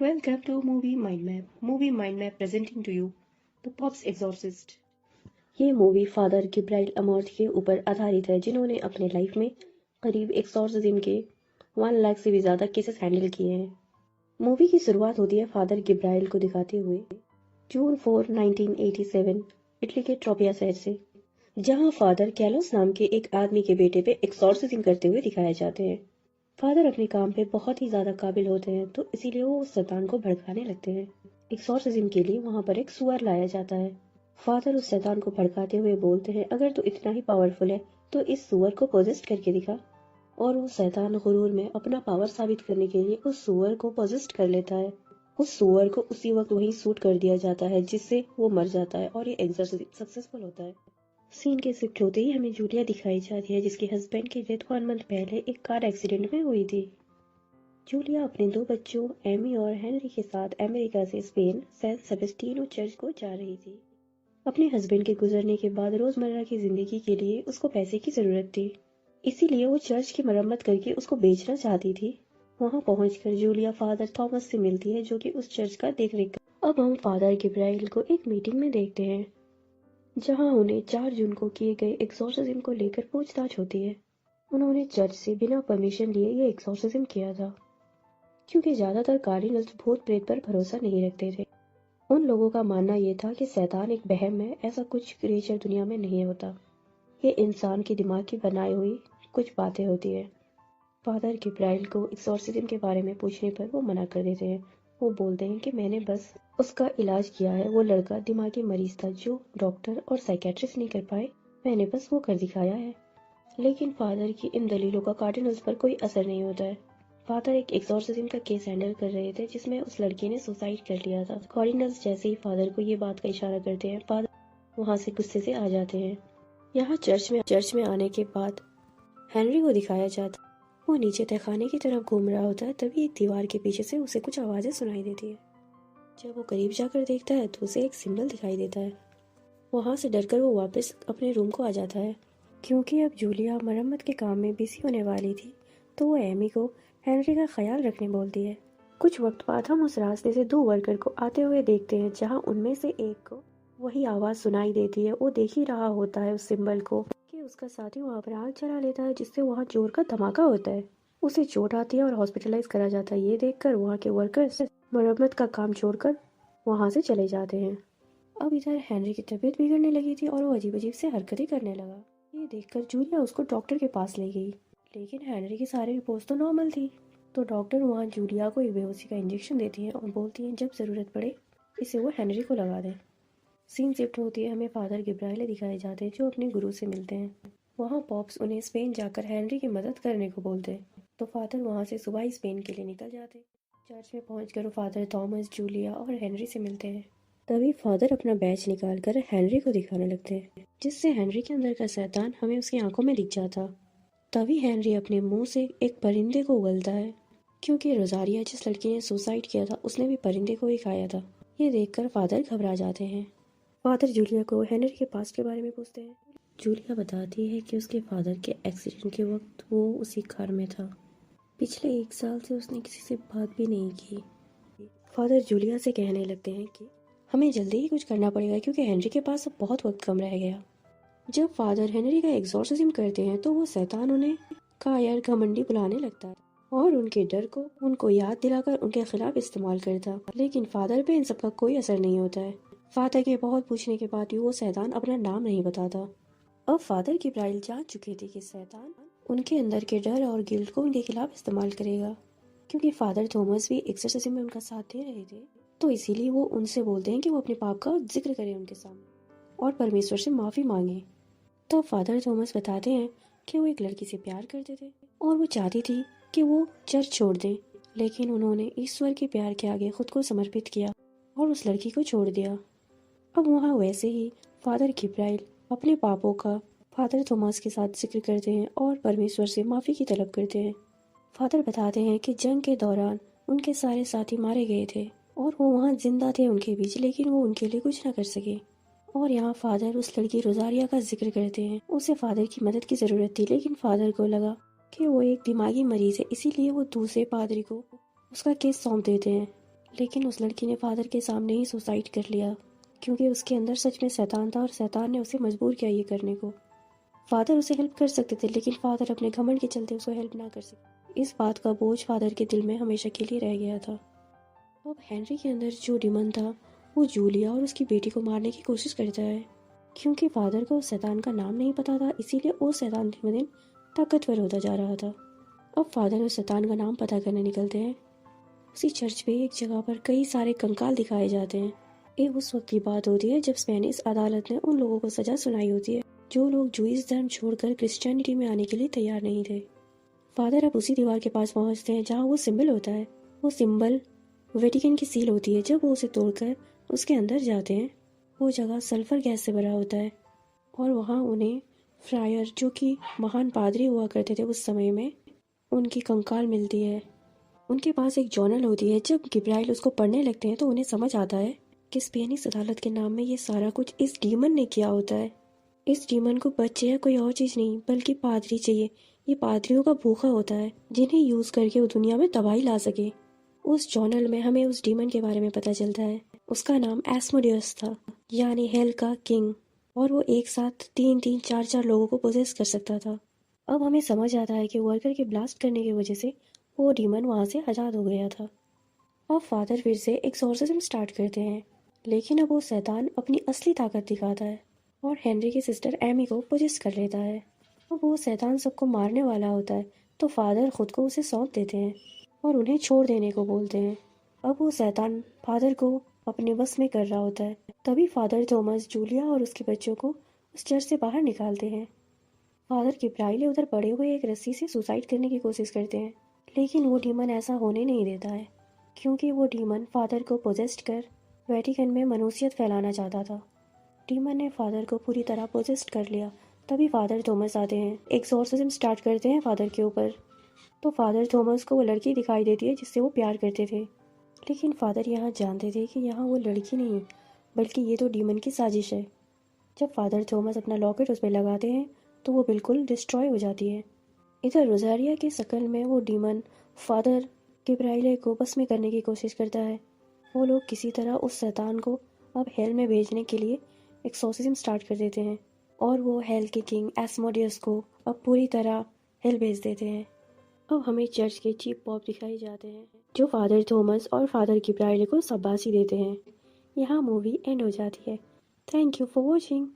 Welcome to Movie Mind Map. Movie Mind Map presenting to you The Pop's Exorcist. ये movie father गिब्राइल अमॉर्थ के ऊपर आधारित है, जिन्होंने अपने लाइफ में करीब एक्सॉर्सिज्म के 1 लाख से भी ज़्यादा केसेस हैंडल किए हैं। मूवी की शुरुआत होती है फादर गिब्राइल को दिखाते हुए जून 4, 1987 इटली के ट्रोपिया शहर से, जहां फादर कैलोस नाम के एक आदमी के बेटे पे एक्सॉर्सिज्म करते हुए दिखाए जाते हैं। फादर अपने काम पे बहुत ही ज्यादा काबिल होते हैं, तो इसीलिए वो उस शैतान को भड़काने लगते हैं। एक्सॉर्सिज्म के लिए वहां पर एक सुअर लाया जाता है। फादर उस शैतान को भड़काते हुए बोलते हैं, अगर तू इतना ही पावरफुल है तो इस सुअर को पोजेस्ट करके दिखा। और वो शैतान गुरूर में अपना पावर साबित करने के लिए उस सुअर को पोजेस्ट कर लेता है। उस सुअर को उसी वक्त वहीं शूट कर दिया जाता है, जिससे वो मर जाता है और ये एक्सॉर्सिज्म सक्सेसफुल होता है। सीन के शिफ्ट होते ही हमें जूलिया दिखाई जाती है, जिसके हस्बैंड की डेथ 1 मंथ पहले एक कार एक्सीडेंट में हुई थी। जूलिया अपने 2 बच्चों एमी और हेनरी के साथ अमेरिका से स्पेन सैन सेबेस्टिनो चर्च को जा रही थी। अपने हस्बैंड के गुजरने के बाद रोजमर्रा की जिंदगी के लिए उसको पैसे की जरूरत थी, इसीलिए वो चर्च की मरम्मत करके उसको बेचना चाहती थी। वहां पहुंचकर जूलिया फादर थॉमस से मिलती है, जो कि उस चर्च का देखरेख कर। अब हम फादर गिब्राइल को एक मीटिंग में देखते हैं, जहां उन्हें 4 जून को किए गए एक्सॉर्सिज्म को लेकर पूछताछ होती है। उन्होंने चर्च से बिना परमिशन लिए ये एक्सॉर्सिज्म किया था, क्योंकि ज्यादातर कार्डिनल्स भूत प्रेत पर भरोसा नहीं रखते थे। उन लोगों का मानना ये था कि शैतान एक वहम है, ऐसा कुछ क्रिएचर दुनिया में नहीं होता। ये इंसान के दिमाग की बनाई हुई कुछ बातें होती है। फादर गिब्राइल को एक्सॉर्सिज्म के बारे में पूछने पर वो मना कर देते हैं। वो बोलते हैं कि मैंने बस उसका इलाज किया है। वो लड़का दिमागी मरीज था जो डॉक्टर और साइकेट्रिस्ट नहीं कर पाए, मैंने बस वो कर दिखाया है। लेकिन फादर की इन दलीलों का कार्डिनल्स पर कोई असर नहीं होता है। फादर एक एक्सॉर्सिज्म का केस हैंडल कर रहे थे, जिसमें उस लड़के ने सुसाइड कर लिया था। कार्डिनल्स जैसे ही फादर को ये बात का इशारा करते हैं, फादर वहाँ से गुस्से से आ जाते हैं। यहाँ चर्च में आने के बाद हेनरी को दिखाया जाता, वो नीचे तहखाने की तरफ घूम रहा होता है। तभी एक दीवार के पीछे से उसे कुछ आवाजें सुनाई देती है। जब वो करीब जाकर देखता है तो उसे एक सिंबल दिखाई देता है। वहां से डरकर वो वापस अपने रूम को आ जाता है। क्योंकि अब जूलिया मरम्मत के काम में बिजी होने वाली थी, तो वो एमी को हेनरी का ख्याल रखने बोलती है। कुछ वक्त बाद हम उस रास्ते से 2 वर्कर को आते हुए देखते हैं, जहां उनमें से एक को वही आवाज सुनाई देती है। वो देख ही रहा होता है उस सिंबल को कि उसका साथी वहां पर आग जला लेता है, जिससे वहां जोर का धमाका होता है। उसे चोट आती है और हॉस्पिटलाइज करा जाता है। ये देखकर वहाँ के वर्कर्स मरम्मत का काम छोड़कर वहां से चले जाते हैं। अब इधर हेनरी की तबीयत बिगड़ने लगी थी और वो अजीब अजीब से हरकतें करने लगा। ये देखकर जूलिया उसको डॉक्टर के पास ले गई, लेकिन हेनरी की सारी रिपोर्ट्स तो नॉर्मल थी। तो डॉक्टर वहाँ जूलिया को एक बेहोशी का इंजेक्शन देती है और बोलती है जब ज़रूरत पड़े इसे वो हेनरी को लगा दे। सीन शिफ्ट होती है, हमें फादर गिब्राइल दिखाए जाते हैं, जो अपने गुरु से मिलते हैं। वहाँ पॉप्स उन्हें स्पेन जाकर हेनरी की मदद करने को बोलते हैं, तो फादर वहाँ से सुबह ही स्पेन के लिए निकल जाते हैं। चर्च में पहुंचकर फादर थॉमस, जूलिया और हेनरी से मिलते हैं। तभी फादर अपना बैच निकालकर हेनरी को दिखाने लगते हैं, जिससे हेनरी के अंदर का शैतान हमें उसकी आंखों में दिख जाता। तभी हेनरी अपने मुंह से एक परिंदे को उगलता है, क्योंकि रोजारिया जिस लड़की ने सुसाइड किया था उसने भी परिंदे को ही खाया था। ये देखकर फादर घबरा जाते हैं। फादर जूलिया को हेनरी के पास्ट के बारे में पूछते हैं। जूलिया बताती है कि उसके फादर के एक्सीडेंट के वक्त वो उसी कार में था। पिछले 1 साल से उसने किसी से बात भी नहीं की। फादर जूलिया से कहने लगते हैं कि हमें जल्दी ही कुछ करना पड़ेगा, क्योंकि हेनरी के पास अब बहुत वक्त कम रह गया। जब फादर हेनरी का एक्सॉर्सिज्म करते हैं तो वो शैतान उन्हें कायर घमंडी बुलाने लगता है और उनके डर को उनको याद दिलाकर उनके खिलाफ इस्तेमाल करता। लेकिन फादर पे इन सब का कोई असर नहीं होता है। फादर के बहुत पूछने के बाद भी वो शैतान अपना नाम नहीं बताता। अब फादर गिब्राइल जान चुके थे कि शैतान उनके अंदर के डर और गिल्ट को उनके खिलाफ इस्तेमाल करेगा, क्योंकि फादर थॉमस भी एक्सरसाइज में उनका साथ दे रहे थे। तो इसीलिए वो उनसे बोलते हैं कि वो अपने पाप का जिक्र करें उनके सामने और परमेश्वर से माफी मांगे। तो फादर थॉमस बताते हैं कि वो एक लड़की से प्यार करते थे और वो चाहती थी कि वो चर्च छोड़ दें, लेकिन उन्होंने ईश्वर के प्यार के आगे खुद को समर्पित किया और उस लड़की को छोड़ दिया। अब वहाँ वैसे ही फादर गिब्राइल अपने पापों का फादर थॉमस के साथ जिक्र करते हैं और परमेश्वर से माफ़ी की तलब करते हैं। फादर बताते हैं कि जंग के दौरान उनके सारे साथी मारे गए थे और वो वहाँ जिंदा थे उनके बीच, लेकिन वो उनके लिए कुछ ना कर सके। और यहाँ फादर उस लड़की रोजारिया का जिक्र करते हैं। उसे फादर की मदद की ज़रूरत थी, लेकिन फादर को लगा कि वो एक दिमागी मरीज है, इसीलिए वो दूसरे पादरी को उसका केस सौंप देते हैं। लेकिन उस लड़की ने फादर के सामने ही सुसाइड कर लिया, क्योंकि उसके अंदर सच में शैतान था और शैतान ने उसे मजबूर किया ये करने को। फादर उसे हेल्प कर सकते थे, लेकिन फादर अपने घमंड के चलते उसको हेल्प ना कर सके। इस बात का बोझ फादर के दिल में हमेशा के लिए रह गया था। अब हेनरी के अंदर जो डिमन था वो जूलिया और उसकी बेटी को मारने की कोशिश करता है। क्योंकि फादर को उस शैतान का नाम नहीं पता था, इसीलिए वो शैतान दिन ब दिन ताकतवर होता जा रहा था। अब फादर उस शैतान का नाम पता करने निकलते हैं। उसी चर्च पे एक जगह पर कई सारे कंकाल दिखाए जाते हैं। ये उस वक्त की बात होती है जब स्पेनिश अदालत ने उन लोगों को सजा सुनाई होती है जो लोग जूइश धर्म छोड़कर क्रिश्चियनिटी में आने के लिए तैयार नहीं थे। फादर अब उसी दीवार के पास पहुंचते हैं जहाँ वो सिंबल होता है। वो सिंबल वेटिकन की सील होती है। जब वो उसे तोड़कर उसके अंदर जाते हैं, वो जगह सल्फर गैस से भरा होता है और वहाँ उन्हें फ्रायर, जो कि महान पादरी हुआ करते थे उस समय में, उनकी कंकाल मिलती है। उनके पास एक जर्नल होती है। जब गिब्राइल उसको पढ़ने लगते हैं तो उन्हें समझ आता है कि स्पेनिश अदालत के नाम में ये सारा कुछ इस डीमन ने किया होता है। इस डीमन को बच्चे या कोई और चीज़ नहीं बल्कि पादरी चाहिए। ये पादरियों का भूखा होता है जिन्हें यूज़ करके वो दुनिया में तबाही ला सके। उस जर्नल में हमें उस डीमन के बारे में पता चलता है। उसका नाम एस्मोडियस था, यानी हेल का किंग, और वो एक साथ 3-3, 4-4 लोगों को पोजेस कर सकता था। अब हमें समझ आता है कि वर्कर के ब्लास्ट करने की वजह से वो डीमन वहाँ से आज़ाद हो गया था। अब फादर फिर से एक्सॉर्सिज्म स्टार्ट करते हैं, लेकिन अब वो शैतान अपनी असली ताकत दिखाता है और हेनरी की सिस्टर एमी को पोजेस कर लेता है। अब वो शैतान सबको मारने वाला होता है, तो फादर खुद को उसे सौंप देते हैं और उन्हें छोड़ देने को बोलते हैं। अब वो शैतान फादर को अपने बस में कर रहा होता है। तभी फादर थॉमस जूलिया और उसके बच्चों को उस चर्च से बाहर निकालते हैं। फादर गिब्राइल उधर पड़े हुए एक रस्सी से सुसाइड करने की कोशिश करते हैं, लेकिन वो डीमन ऐसा होने नहीं देता है, क्योंकि वो डीमन फादर को पोजेस्ट कर वेटिकन में मनुष्यत फैलाना चाहता था। डीमन ने फादर को पूरी तरह पोजेस्ट कर लिया। तभी फादर थॉमस आते हैं, एक्सॉर्सिज्म स्टार्ट करते हैं फादर के ऊपर। तो फादर थॉमस को वो लड़की दिखाई देती है जिससे वो प्यार करते थे, लेकिन फादर यहाँ जानते थे कि यहाँ वो लड़की नहीं बल्कि ये तो डीमन की साजिश है। जब फादर थॉमस अपना लॉकेट उस पर लगाते हैं तो वो बिल्कुल डिस्ट्रॉय हो जाती है। इधर रोजारिया की शक्ल में वो डीमन फादर गिब्राइले को बस में करने की कोशिश करता है। वो लोग किसी तरह उस शैतान को अब हेल में भेजने के लिए एक्सॉर्सिज्म स्टार्ट कर देते हैं और वो हेल के किंग एस्मोडियस को अब पूरी तरह हेल भेज देते हैं। अब हमें चर्च के चीफ पॉप दिखाए जाते हैं जो फादर थॉमस और फादर गिब्राइले को शाबाशी देते हैं। यहाँ मूवी एंड हो जाती है। Thank you for watching.